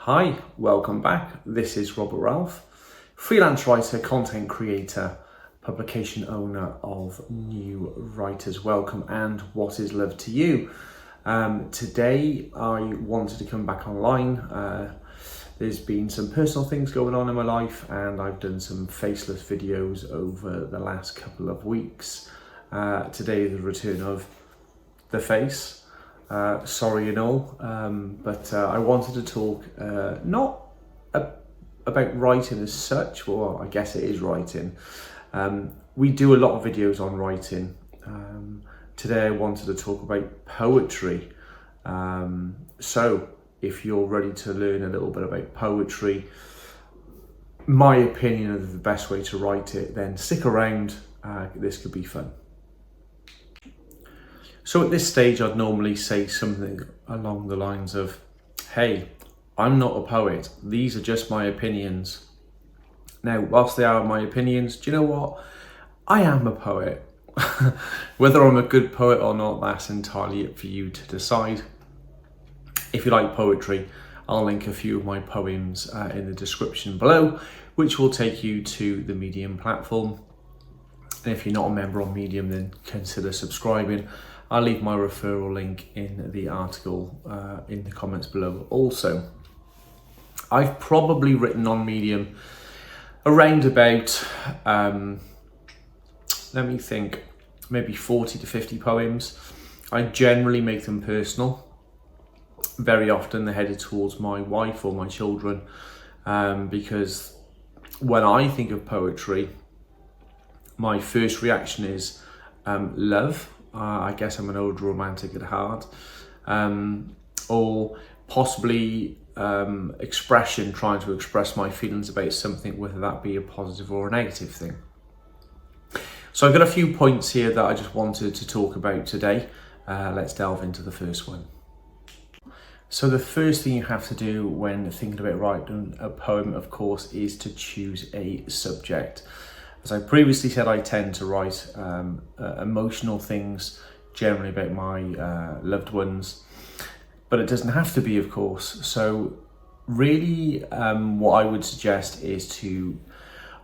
Hi, welcome back. This is Robert Ralph, freelance writer, content creator, publication owner of New Writers Welcome and What is Love to You. Today I wanted to come back online. There's been some personal things going on in my life and I've done some faceless videos over the last couple of weeks. Today the return of the face. Sorry and all, but I wanted to talk not about writing as such. Well, I guess it is writing. We do a lot of videos on writing. Today I wanted to talk about poetry. So if you're ready to learn a little bit about poetry, my opinion of the best way to write it, then stick around. This could be fun. So at this stage, I'd normally say something along the lines of, hey, I'm not a poet. These are just my opinions. Now, whilst they are my opinions, do you know what? I am a poet. Whether I'm a good poet or not, that's entirely up for you to decide. If you like poetry, I'll link a few of my poems in the description below, which will take you to the Medium platform. And if you're not a member on Medium, then consider subscribing. I'll leave my referral link in the article in the comments below also. I've probably written on Medium around about, let me think, maybe 40 to 50 poems. I generally make them personal. Very often they're headed towards my wife or my children, because when I think of poetry, my first reaction is love. I guess I'm an old romantic at heart, or possibly expression, trying to express my feelings about something, whether that be a positive or a negative thing. So I've got a few points here that I just wanted to talk about today. Let's delve into the first one. So the first thing you have to do when thinking about writing a poem, of course, is to choose a subject. As I previously said, I tend to write emotional things, generally about my loved ones, but it doesn't have to be, of course. So really what I would suggest is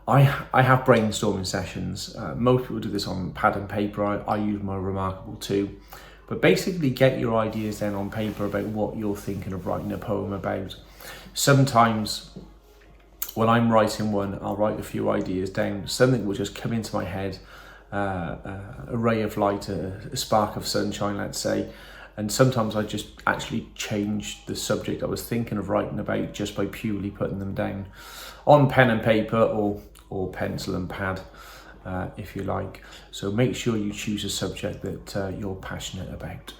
I have brainstorming sessions. Most people do this on pad and paper. I use my Remarkable too. But basically get your ideas down on paper about what you're thinking of writing a poem about. Sometimes when I'm writing one, I'll write a few ideas down. Something will just come into my head, a ray of light, a spark of sunshine, let's say. And sometimes I just actually change the subject I was thinking of writing about just by purely putting them down on pen and paper or pencil and pad, if you like. So make sure you choose a subject that you're passionate about.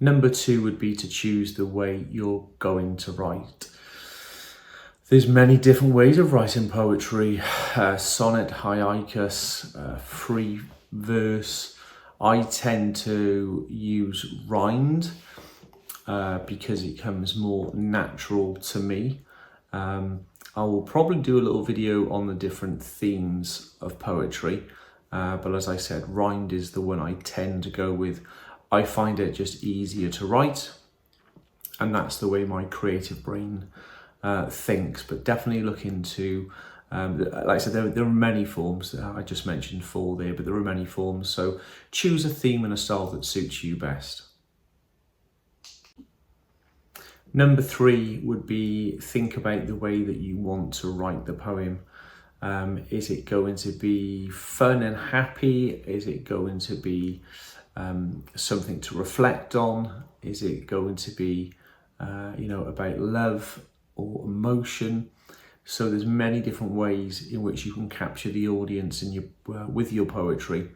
Number 2 would be to choose the way you're going to write. There's many different ways of writing poetry, sonnet, haikus, free verse. I tend to use rhymed because it comes more natural to me. I will probably do a little video on the different themes of poetry, but as I said, rhymed is the one I tend to go with. I find it just easier to write, and that's the way my creative brain thinks. But definitely look into, like I said, there are many forms. I just mentioned 4 there, but there are many forms. So choose a theme and a style that suits you best. Number 3 would be think about the way that you want to write the poem. Is it going to be fun and happy? Is it going to be something to reflect on? Is it going to be about love or emotion? So there's many different ways in which you can capture the audience in with your poetry.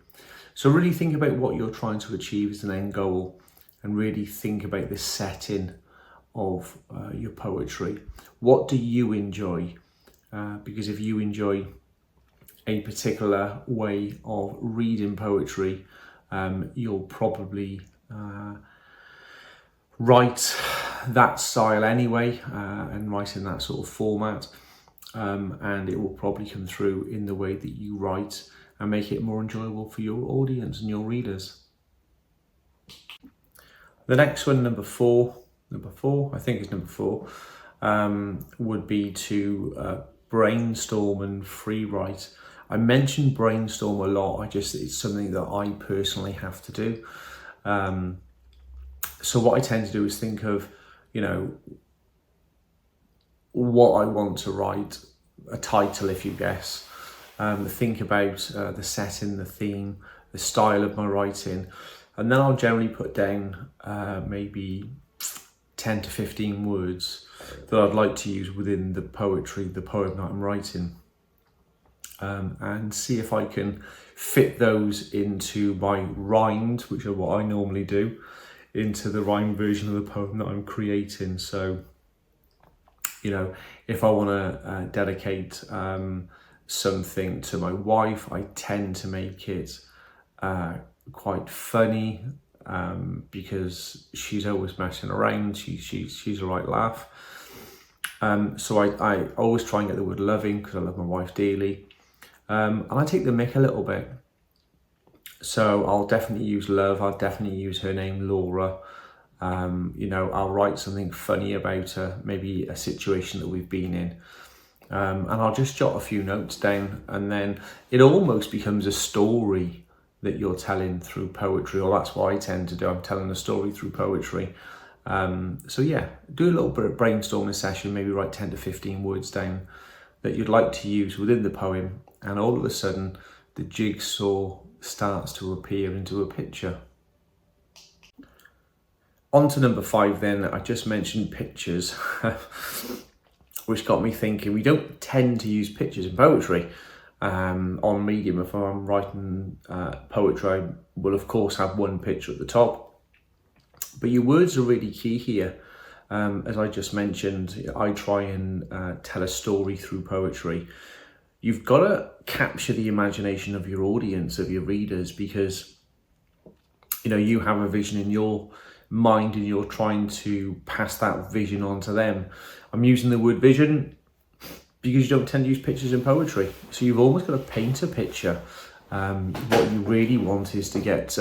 So really think about what you're trying to achieve as an end goal, and really think about the setting of your poetry. What do you enjoy? Because if you enjoy a particular way of reading poetry, you'll probably write that style anyway, and write in that sort of format, and it will probably come through in the way that you write and make it more enjoyable for your audience and your readers. The next one, number 4, number 4, I think it's number 4, would be to brainstorm and free write. I mentioned brainstorm a lot. It's something that I personally have to do. So what I tend to do is think of, what I want to write, a title, if you guess. Think about the setting, the theme, the style of my writing, and then I'll generally put down maybe 10 to 15 words that I'd like to use within the poem that I'm writing, and see if I can fit those into my rhymed, which are what I normally do, into the rhymed version of the poem that I'm creating. So, if I want to dedicate something to my wife, I tend to make it quite funny, because she's always messing around. She's a right laugh. So I always try and get the word loving, because I love my wife dearly. And I take the mick a little bit. So I'll definitely use love. I'll definitely use her name, Laura. I'll write something funny about her, maybe a situation that we've been in. And I'll just jot a few notes down, and then it almost becomes a story that you're telling through poetry, or that's what I tend to do. I'm telling a story through poetry. So yeah, do a little bit of brainstorming session, maybe write 10 to 15 words down that you'd like to use within the poem, and all of a sudden the jigsaw starts to appear into a picture. On to number 5 then. I just mentioned pictures, which got me thinking, we don't tend to use pictures in poetry. On Medium, if I'm writing poetry, I will of course have one picture at the top, but your words are really key here. As I just mentioned, I try and tell a story through poetry. You've got to capture the imagination of your audience, of your readers, because you have a vision in your mind and you're trying to pass that vision on to them. I'm using the word vision because you don't tend to use pictures in poetry, so you've almost got to paint a picture. What you really want is to get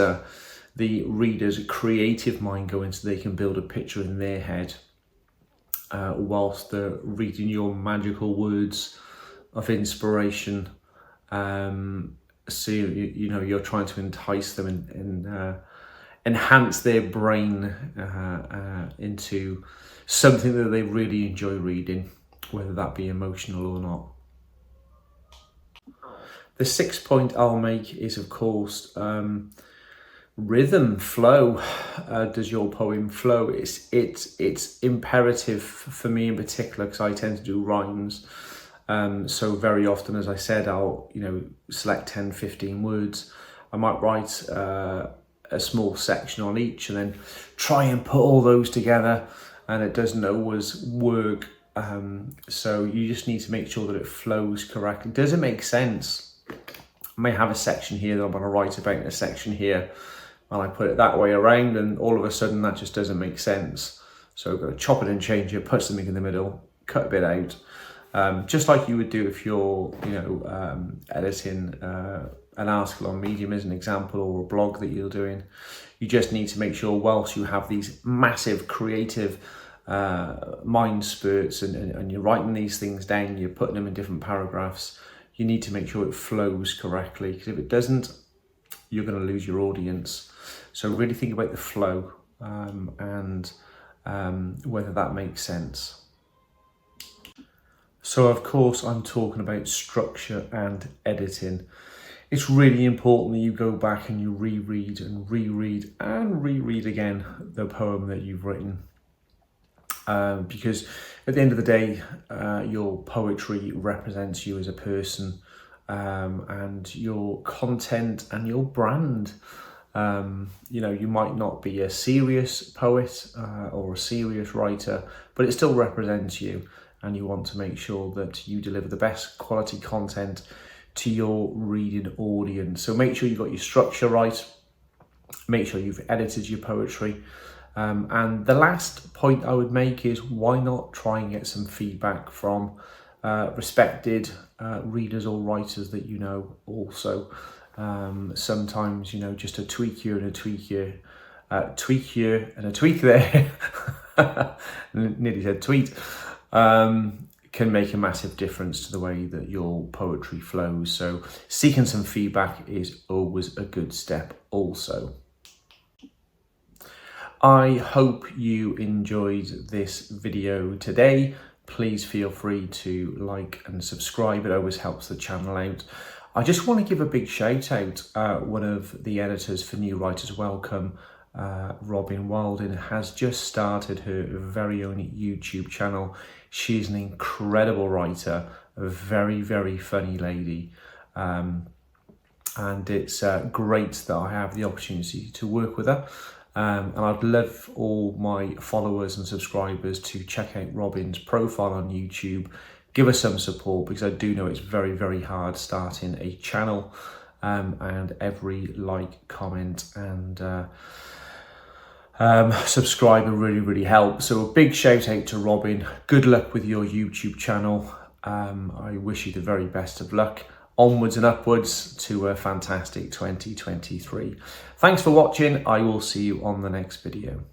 the reader's creative mind going, so they can build a picture in their head whilst they're reading your magical words of inspiration. So you're trying to entice them and enhance their brain into something that they really enjoy reading, whether that be emotional or not. The 6th point I'll make is, of course, rhythm, flow. Does your poem flow? It's imperative for me in particular, because I tend to do rhymes. So very often, as I said, I'll select 10, 15 words. I might write a small section on each and then try and put all those together, and it doesn't always work. So you just need to make sure that it flows correctly. Does it make sense? I may have a section here that I'm going to write about, in a section here, and I put it that way around, and all of a sudden that just doesn't make sense. So I've got to chop it and change it, put something in the middle, cut a bit out, just like you would do if you're editing an article on Medium as an example, or a blog that you're doing. You just need to make sure, whilst you have these massive creative mind spurts and you're writing these things down, you're putting them in different paragraphs, you need to make sure it flows correctly, because if it doesn't, you're going to lose your audience. So really think about the flow and whether that makes sense. So of course I'm talking about structure and editing. It's really important that you go back and you reread and reread and reread again the poem that you've written. Because at the end of the day, your poetry represents you as a person, and your content and your brand. You might not be a serious poet or a serious writer, but it still represents you, and you want to make sure that you deliver the best quality content to your reading audience. So make sure you've got your structure right, make sure you've edited your poetry. And the last point I would make is, why not try and get some feedback from respected readers or writers that you know also. Sometimes, just a tweak here and a tweak here, tweak here and a tweak there nearly said tweet, can make a massive difference to the way that your poetry flows. So seeking some feedback is always a good step also. I hope you enjoyed this video today. Please feel free to like and subscribe. It always helps the channel out. I just want to give a big shout out. One of the editors for New Writers Welcome, Robin Walden, has just started her very own YouTube channel. She's an incredible writer, a very, very funny lady. And it's great that I have the opportunity to work with her. And I'd love all my followers and subscribers to check out Robin's profile on YouTube. Give us some support, because I do know it's very, very hard starting a channel. And every like, comment and subscribe really, really helps. So a big shout out to Robin. Good luck with your YouTube channel. I wish you the very best of luck. Onwards and upwards to a fantastic 2023. Thanks for watching. I will see you on the next video.